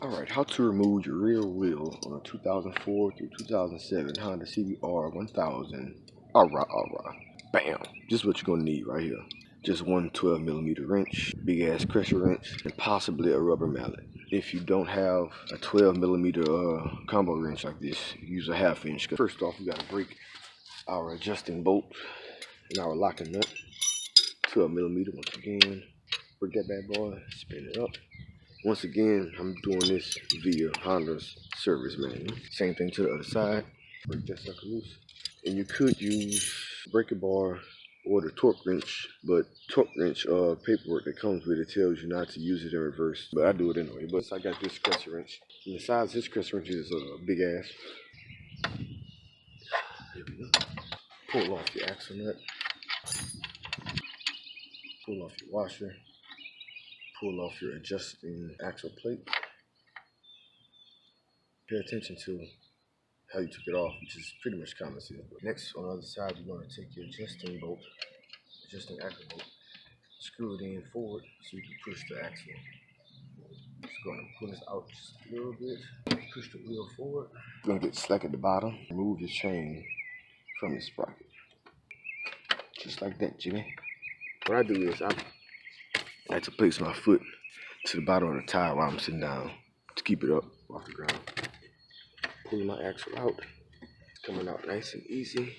Alright, how to remove your rear wheel on a 2004 through 2007 Honda CBR1000rr. Bam! Just what you're going to need right here. Just one 12mm wrench, big ass pressure wrench, and possibly a rubber mallet. If you don't have a 12mm combo wrench like this, use a 1/2 inch. First off, we got to break our adjusting bolt and our locking nut. 12mm once again. Break that bad boy, spin it up. Once again, I'm doing this via Honda's service manual. Same thing to the other side. Break that sucker loose. And you could use breaker bar or the torque wrench, but torque wrench paperwork that comes with it tells you not to use it in reverse. But I do it anyway. But I got this crescent wrench. And the size of this crescent wrench is a big ass. Here we go. Pull off your axle nut. Pull off your washer. Pull off your adjusting axle plate. Pay attention to how you took it off, which is pretty much common sense. Next, on the other side, you're going to take your adjusting axle bolt, screw it in forward so you can push the axle. Just going to pull this out just a little bit, push the wheel forward. You're going to get slack at the bottom, remove your chain from the sprocket. Just like that, Jimmy. What I do is I like to place my foot to the bottom of the tire while I'm sitting down to keep it up off the ground. Pulling my axle out, it's coming out nice and easy.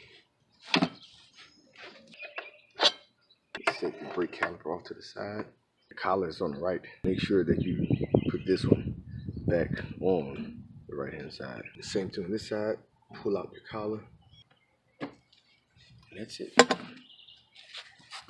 Set the brake caliper off to the side. The collar is on the right. Make sure that you put this one back on the right hand side. The same thing on this side. Pull out your collar. And that's it.